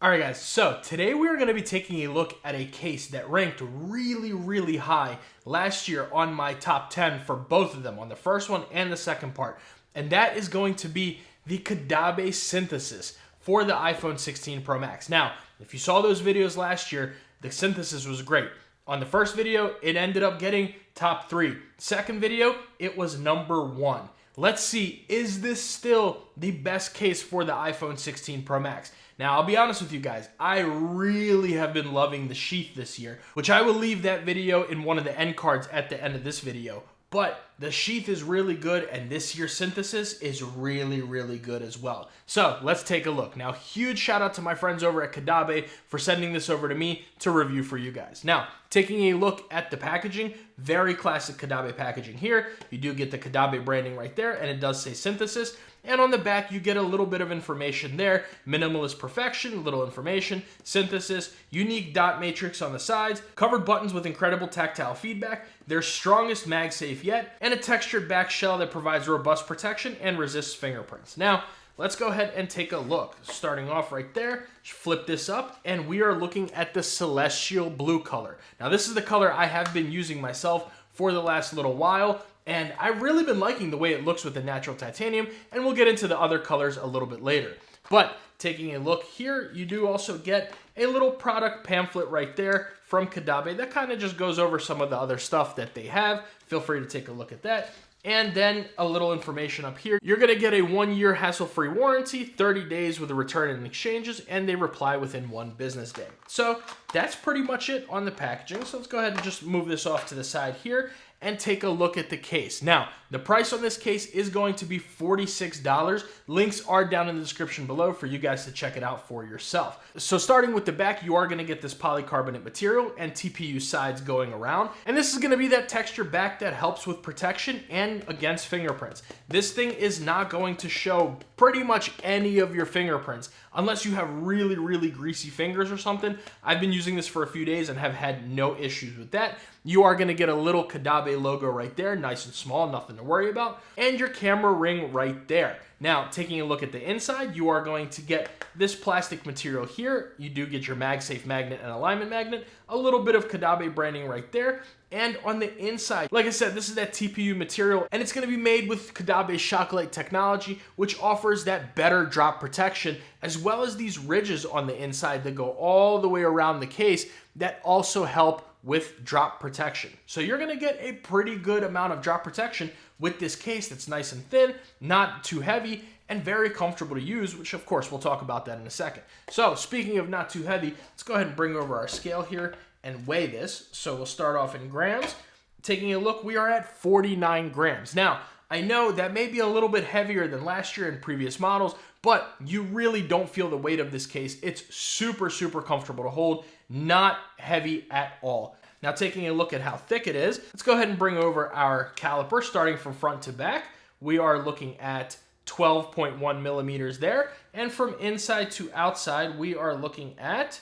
Alright guys, so today we are going to be taking a look at a case that ranked really high last year on my top 10 for both of them, on the first one and the second part. And that is going to be the Caudabe synthesis for the iPhone 16 Pro Max. Now, if you saw those videos last year, the synthesis was great. On the first video, it ended up getting top 3. Second video, it was number 1. Let's see, is this still the best case for the iPhone 16 Pro Max? Now, I'll be honest with you guys, I really have been loving the sheath this year, which I will leave that video in one of the end cards at the end of this video. But the sheath is really good, and this year's synthesis is really good as well. So let's take a look. Now, huge shout out to my friends over at Caudabe for sending this over to me to review for you guys. Now, taking a look at the packaging, very classic Caudabe packaging here. You do get the Caudabe branding right there, and it does say synthesis. And on the back, you get a little bit of information there. Minimalist perfection, little information, synthesis, unique dot matrix on the sides, covered buttons with incredible tactile feedback, their strongest MagSafe yet, and a textured back shell that provides robust protection and resists fingerprints. Now, let's go ahead and take a look. Starting off right there, flip this up, and we are looking at the celestial blue color. Now, this is the color I have been using myself for the last little while, and I've really been liking the way it looks with the natural titanium, and we'll get into the other colors a little bit later. But taking a look here, you do also get a little product pamphlet right there from Caudabe that kind of just goes over some of the other stuff that they have. Feel free to take a look at that. And then a little information up here. You're going to get a 1-year hassle-free warranty, 30 days with a return and exchanges, and they reply within 1 business day. So that's pretty much it on the packaging. So let's go ahead and just move this off to the side here and take a look at the case. Now, the price on this case is going to be $46. Links are down in the description below for you guys to check it out for yourself. So starting with the back, you are going to get this polycarbonate material and TPU sides going around. And this is going to be that texture back that helps with protection and against fingerprints. This thing is not going to show pretty much any of your fingerprints unless you have really greasy fingers or something. I've been using this for a few days and have had no issues with that. You are going to get a little Caudabe logo right there, nice and small, nothing to worry about, and your camera ring right there. Now, taking a look at the inside, you are going to get this plastic material here. You do get your MagSafe magnet and alignment magnet, a little bit of Caudabe branding right there, and on the inside, like I said, this is that TPU material, and it's going to be made with Caudabe's Shocklight technology, which offers that better drop protection, as well as these ridges on the inside that go all the way around the case that also help with drop protection. So you're going to get a pretty good amount of drop protection with this case that's nice and thin, not too heavy, and very comfortable to use, which of course we'll talk about that in a second. So speaking of not too heavy, let's go ahead and bring over our scale here and weigh this. So we'll start off in grams. Taking a look, we are at 49 grams. Now, I know that may be a little bit heavier than last year and previous models, but you really don't feel the weight of this case. It's super comfortable to hold, not heavy at all. Now, taking a look at how thick it is, let's go ahead and bring over our caliper starting from front to back. We are looking at 12.1 millimeters there, and from inside to outside, we are looking at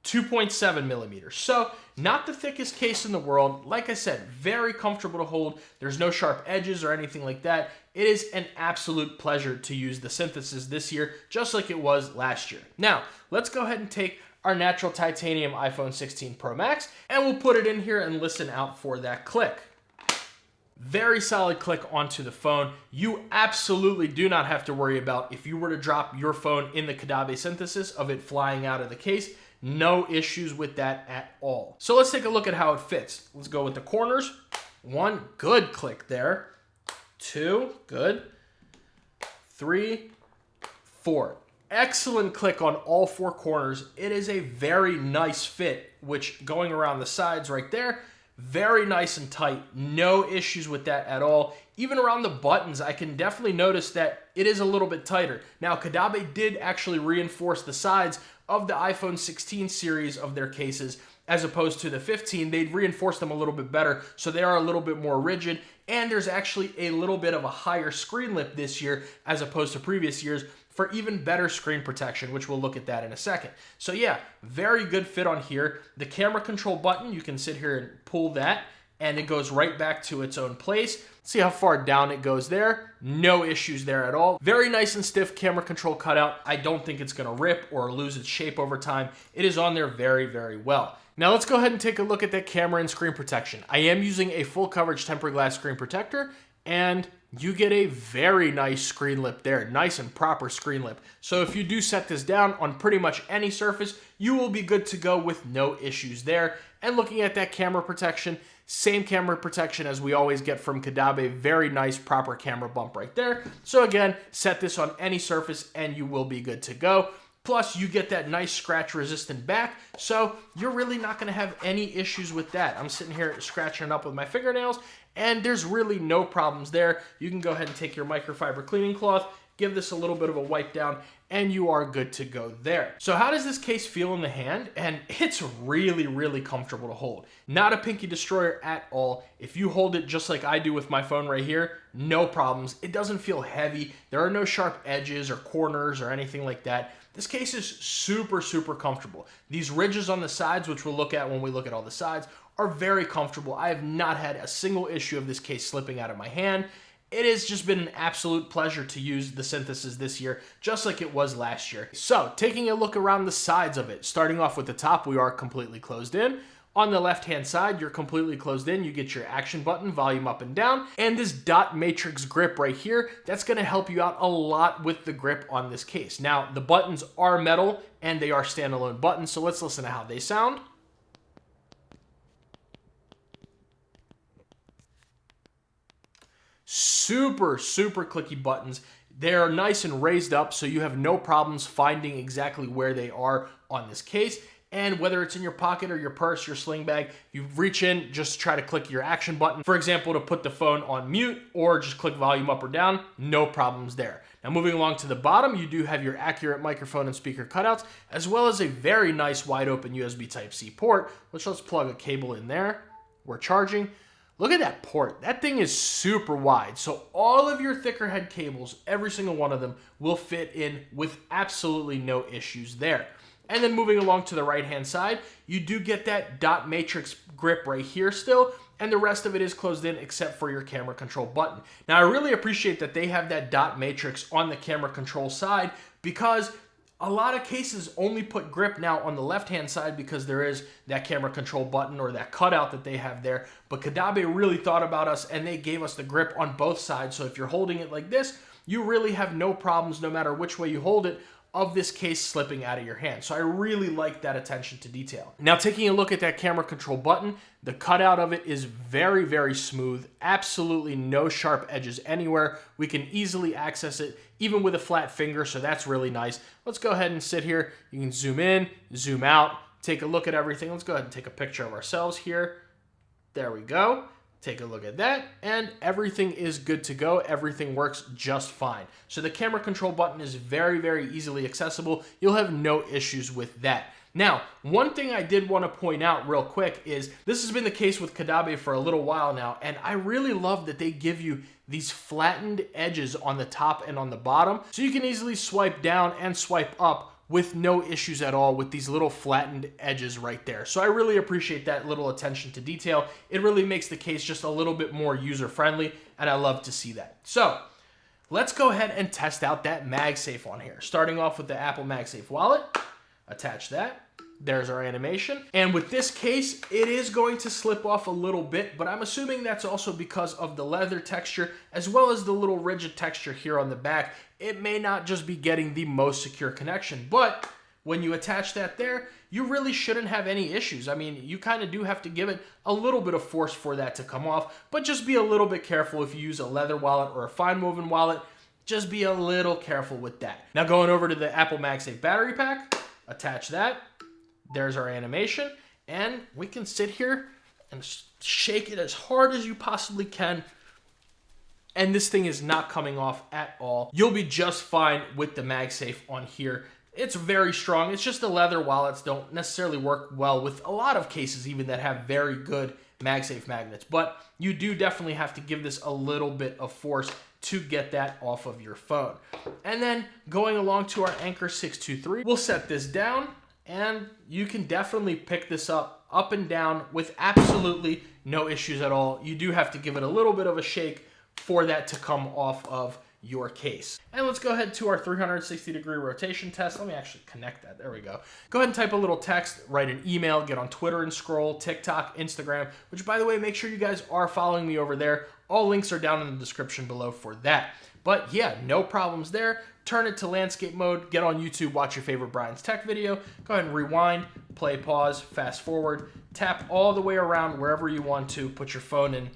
2.7 millimeters. So not the thickest case in the world. Like I said, very comfortable to hold. There's no sharp edges or anything like that. It is an absolute pleasure to use the synthesis this year, just like it was last year. Now, let's go ahead and take our natural titanium iPhone 16 Pro Max, and we'll put it in here and listen out for that click. Very solid click onto the phone. You absolutely do not have to worry about if you were to drop your phone in the Caudabe synthesis of it flying out of the case. No issues with that at all. So let's take a look at how it fits. Let's go with the corners. 1, good click there. 2, good. 3, 4. Excellent click on all 4 corners. It is a very nice fit, which going around the sides right there, very nice and tight. No issues with that at all. Even around the buttons, I can definitely notice that it is a little bit tighter. Now, Caudabe did actually reinforce the sides of the iPhone 16 series of their cases as opposed to the 15. They'd reinforced them a little bit better, so they are a little bit more rigid, and there's actually a little bit of a higher screen lip this year as opposed to previous years for even better screen protection, which we'll look at that in a second. So yeah, very good fit on here. The camera control button, you can sit here and pull that, and it goes right back to its own place. See how far down it goes there? No issues there at all. Very nice and stiff camera control cutout. I don't think it's gonna rip or lose its shape over time. It is on there very, very well. Now let's go ahead and take a look at that camera and screen protection. I am using a full coverage tempered glass screen protector, and you get a very nice screen lip there, nice and proper screen lip. So if you do set this down on pretty much any surface, you will be good to go with no issues there. And looking at that camera protection, same camera protection as we always get from Caudabe, very nice proper camera bump right there. So again, set this on any surface and you will be good to go. Plus, you get that nice scratch-resistant back, so you're really not going to have any issues with that. I'm sitting here scratching it up with my fingernails, and there's really no problems there. You can go ahead and take your microfiber cleaning cloth, give this a little bit of a wipe down, and you are good to go there. So how does this case feel in the hand? And it's really, really comfortable to hold. Not a pinky destroyer at all. If you hold it just like I do with my phone right here, no problems. It doesn't feel heavy. There are no sharp edges or corners or anything like that. This case is super, super comfortable. These ridges on the sides, which we'll look at when we look at all the sides, are very comfortable. I have not had a single issue of this case slipping out of my hand. It has just been an absolute pleasure to use the Synthesis this year, just like it was last year. So, taking a look around the sides of it, starting off with the top, we are completely closed in. On the left-hand side, you're completely closed in. You get your action button, volume up and down, and this dot matrix grip right here, that's gonna help you out a lot with the grip on this case. Now, the buttons are metal, and they are standalone buttons, so let's listen to how they sound. Super, super clicky buttons. They're nice and raised up, so you have no problems finding exactly where they are on this case. And whether it's in your pocket or your purse, your sling bag, you reach in, just try to click your action button. For example, to put the phone on mute or just click volume up or down, no problems there. Now moving along to the bottom, you do have your accurate microphone and speaker cutouts, as well as a very nice wide open USB Type-C port, which let's plug a cable in there. We're charging. Look at that port. That thing is super wide. So all of your thicker head cables, every single one of them, will fit in with absolutely no issues there. And then moving along to the right-hand side, you do get that dot matrix grip right here still, and the rest of it is closed in except for your camera control button. Now, I really appreciate that they have that dot matrix on the camera control side, because a lot of cases only put grip now on the left-hand side because there is that camera control button or that cutout that they have there. But Caudabe really thought about us, and they gave us the grip on both sides. So if you're holding it like this, you really have no problems, no matter which way you hold it, of this case slipping out of your hand. So I really like that attention to detail. Now taking a look at that camera control button, the cutout of it is very, very smooth. Absolutely no sharp edges anywhere. We can easily access it even with a flat finger, so that's really nice. Let's go ahead and sit here. You can zoom in, zoom out, take a look at everything. Let's go ahead and take a picture of ourselves here. There we go. Take a look at that, and everything is good to go. Everything works just fine. So the camera control button is very, very easily accessible. You'll have no issues with that. Now, one thing I did want to point out real quick is this has been the case with Caudabe for a little while now, and I really love that they give you these flattened edges on the top and on the bottom, so you can easily swipe down and swipe up with no issues at all with these little flattened edges right there. So I really appreciate that little attention to detail. It really makes the case just a little bit more user-friendly, and I love to see that. So let's go ahead and test out that MagSafe on here. Starting off with the Apple MagSafe wallet, attach that. There's our animation. And with this case, it is going to slip off a little bit, but I'm assuming that's also because of the leather texture, as well as the little rigid texture here on the back. It may not just be getting the most secure connection, but when you attach that there, you really shouldn't have any issues. I mean, you kind of do have to give it a little bit of force for that to come off, but just be a little bit careful if you use a leather wallet or a fine woven wallet. Just be a little careful with that. Now going over to the Apple MagSafe battery pack, attach that. There's our animation, and we can sit here and shake it as hard as you possibly can, and this thing is not coming off at all. You'll be just fine with the MagSafe on here. It's very strong. It's just the leather wallets don't necessarily work well with a lot of cases even that have very good MagSafe magnets, but you do definitely have to give this a little bit of force to get that off of your phone. And then going along to our Anker 623, we'll set this down, and you can definitely pick this up up and down with absolutely no issues at all. You do have to give it a little bit of a shake for that to come off of your case. And let's go ahead to our 360-degree rotation test. Let me actually connect that. There we go. Go ahead and type a little text, write an email, get on Twitter and scroll, TikTok, Instagram, which, by the way, make sure you guys are following me over there. All links are down in the description below for that. But yeah, no problems there. Turn it to landscape mode, get on YouTube, watch your favorite Brian's Tech video, go ahead and rewind, play, pause, fast forward, tap all the way around wherever you want to, put your phone in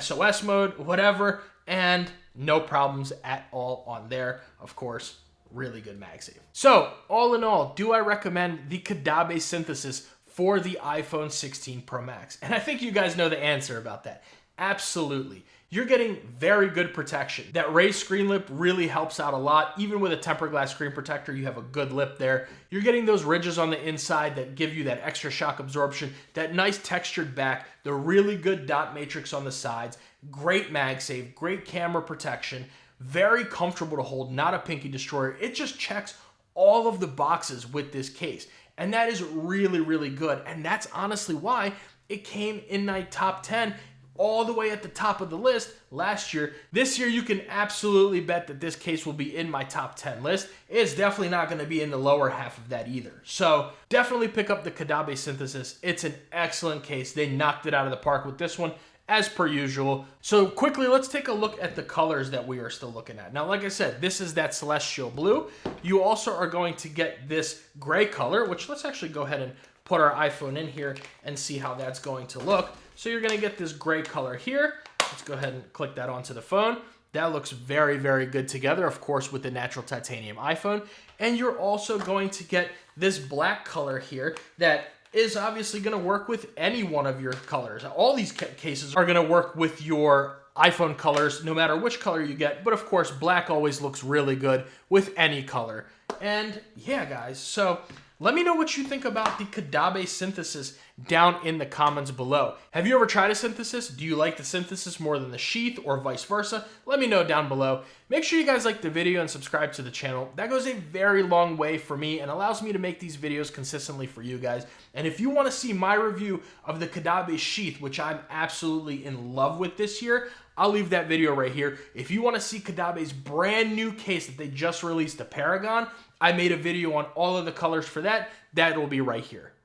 SOS mode, whatever, and no problems at all on there. Of course, really good MagSafe. So, all in all, do I recommend the Caudabe synthesis for the iPhone 16 Pro Max? And I think you guys know the answer about that. Absolutely. You're getting very good protection. That raised screen lip really helps out a lot. Even with a tempered glass screen protector, you have a good lip there. You're getting those ridges on the inside that give you that extra shock absorption, that nice textured back, the really good dot matrix on the sides, great MagSafe, great camera protection, very comfortable to hold, not a pinky destroyer. It just checks all of the boxes with this case. And that is really, really good. And that's honestly why it came in my top 10 all the way at the top of the list last year. This year, you can absolutely bet that this case will be in my top 10 list. It's definitely not going to be in the lower half of that either. So definitely pick up the Caudabe synthesis. It's an excellent case. They knocked it out of the park with this one, as per usual. So quickly, let's take a look at the colors that we are still looking at. Now, like I said, this is that celestial blue. You also are going to get this gray color, which let's actually go ahead and put our iPhone in here and see how that's going to look. So you're going to get this gray color here. Let's go ahead and click that onto the phone. That looks very, very good together, of course, with the natural titanium iPhone. And you're also going to get this black color here that is obviously going to work with any one of your colors. All these cases are going to work with your iPhone colors, no matter which color you get. But of course, black always looks really good with any color. And yeah, guys, so let me know what you think about the Caudabe synthesis down in the comments below. Have you ever tried a synthesis? Do you like the synthesis more than the sheath or vice versa? Let me know down below. Make sure you guys like the video and subscribe to the channel. That goes a very long way for me and allows me to make these videos consistently for you guys. And if you want to see my review of the Caudabe sheath, which I'm absolutely in love with this year, I'll leave that video right here. If you want to see Caudabe's brand new case that they just released, the Paragon, I made a video on all of the colors for that. That will be right here.